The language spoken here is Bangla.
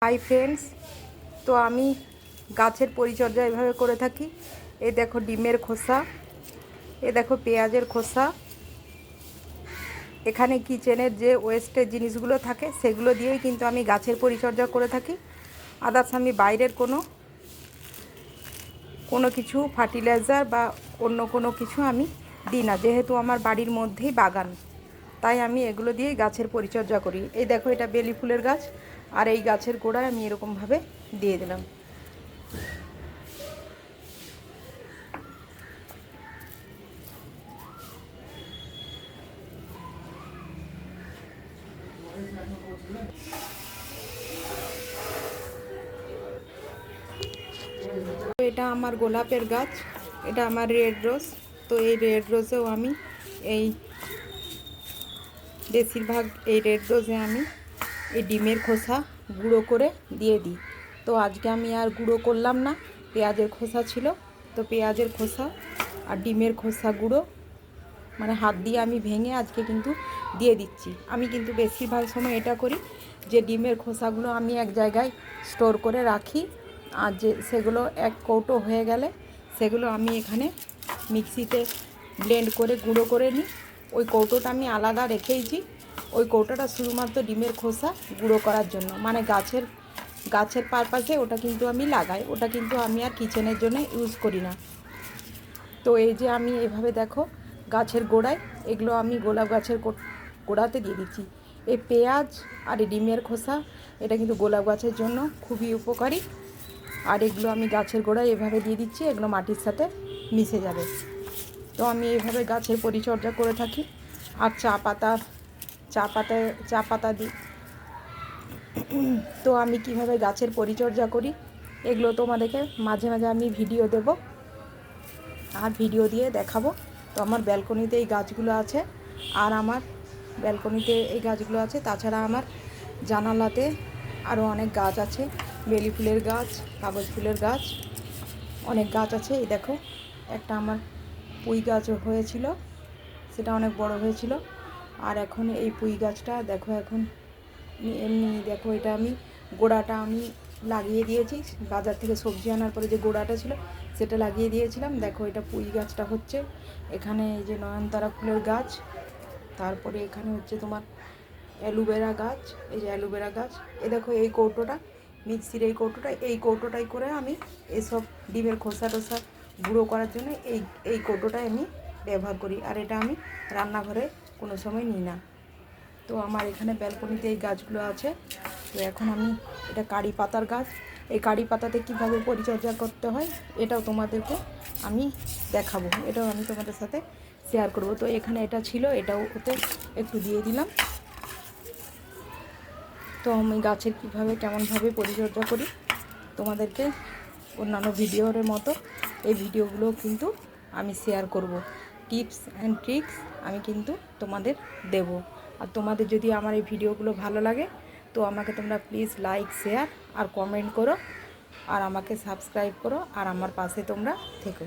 হাই ফ্রেন্ডস, তো আমি গাছের পরিচর্যা এভাবে করে থাকি। এই দেখো ডিমের খোসা, এ দেখো পেঁয়াজের খোসা, এখানে কিচেনের যে ওয়েস্টের জিনিসগুলো থাকে সেগুলো দিয়েই কিন্তু আমি গাছের পরিচর্যা করে থাকি। আদার্স আমি বাইরের কোনো কিছু ফার্টিলাইজার বা অন্য কোনো কিছু আমি দিই না, যেহেতু আমার বাড়ির মধ্যেই বাগান, তাই আমি এগুলো দিয়েই গাছের পরিচর্যা করি। এই দেখো এটা বেলি ফুলের গাছ, আর এই গাছের গোড়ায় আমি এরকমভাবে দিয়ে দিলাম। এটা আমার গোলাপের গাছ, এটা আমার রেড রোজ। তো এই রেড রোজেও আমি এই বেশিরভাগ এই রেড রোজে আমি এই ডিমের খোসা গুঁড়ো করে দিয়ে দিই। তো আজকে আমি আর গুঁড়ো করলাম না, পেঁয়াজের খোসা ছিল, তো পেঁয়াজের খোসা আর ডিমের খোসা গুঁড়ো মানে হাত দিয়ে আমি ভেঙে আজকে কিন্তু দিয়ে দিচ্ছি। আমি কিন্তু বেশিরভাগ সময় এটা করি যে ডিমের খোসাগুলো আমি এক জায়গায় স্টোর করে রাখি, আর যে সেগুলো এক কৌটো হয়ে গেলে সেগুলো আমি এখানে মিক্সিতে ব্লেন্ড করে গুঁড়ো করে নিই। ওই কৌটোটা আমি আলাদা রেখেইছি, ওই কৌটোটা শুধুমাত্র ডিমের খোসা গুঁড়ো করার জন্য, মানে গাছের পারপাসে ওটা কিন্তু আমি লাগাই, ওটা কিন্তু আমি আর কিচেনের জন্য ইউজ করি না। তো এই যে আমি এভাবে দেখো গাছের গোড়ায় এগুলো আমি গোলাপ গাছের গোড়াতে দিয়ে দিচ্ছি। এই পেঁয়াজ আর এই ডিমের খোসা এটা কিন্তু গোলাপ গাছের জন্য খুবই উপকারী, আর এগুলো আমি গাছের গোড়ায় এভাবে দিয়ে দিচ্ছি, এগুলো মাটির সাথে মিশে যাবে। তো আমি এইভাবে গাছের পরিচর্যা করে থাকি। আর চা পাতা দিই। তো আমি কিভাবে গাছের পরিচর্যা করি এগুলো তোমাদেরকে মাঝে মাঝে আমি ভিডিও দেব আর ভিডিও দিয়ে দেখাবো। তো আমার ব্যালকনিতে এই গাছগুলো আছে, আর আমার ব্যালকনিতে এই গাছগুলো আছে, তাছাড়া আমার জানালাতে আরও অনেক গাছ আছে, বেলি ফুলের গাছ, কাগজ ফুলের গাছ, অনেক গাছ আছে। এই দেখো একটা আমার পুঁই গাছ হয়েছিল, সেটা অনেক বড় হয়েছিল। আর এখন এই পুঁই গাছটা দেখো এখন এমনি দেখো, এটা আমি গোড়াটা আমি লাগিয়ে দিয়েছি, বাজার থেকে সবজি আনার পরে যে গোড়াটা ছিল সেটা লাগিয়ে দিয়েছিলাম। দেখো এটা পুঁই গাছটা হচ্ছে, এখানে এই যে নয়নতারা ফুলের গাছ, তারপরে এখানে হচ্ছে তোমার অ্যালোভেরা গাছ, এই যে অ্যালোভেরা গাছ। এ দেখো এই কৌটোটা মিক্সির এই কৌটোটাই করে আমি এসব ডিমের খোসা টোসা গুঁড়ো করার জন্য এই কৌটোটাই আমি ব্যবহার করি, আর এটা আমি রান্নাঘরে কোনো সময় নিই না। তো আমার এখানে ব্যালকনিতে এই গাছগুলো আছে। তো এখন আমি এটা কারি পাতার গাছ, এই কারি পাতাতে কীভাবে পরিচর্যা করতে হয় এটাও তোমাদেরকে আমি দেখাবো, এটাও আমি তোমাদের সাথে শেয়ার করব। তো এখানে এটা ছিল, এটাও ওতে একটু দিয়ে দিলাম। তো আমি গাছের কীভাবে কেমনভাবে পরিচর্যা করি তোমাদেরকে অন্যান্য ভিডিওর মতো এই ভিডিওগুলো কিন্তু আমি শেয়ার করব, টিপস অ্যান্ড ট্রিক্স আমি কিন্তু তোমাদের দেব। আর তোমাদের যদি আমার এই ভিডিওগুলো ভালো লাগে তো আমাকে তোমরা প্লিজ লাইক, শেয়ার আর কমেন্ট করো, আর আমাকে সাবস্ক্রাইব করো, আর আমার পাশে তোমরা থেকো।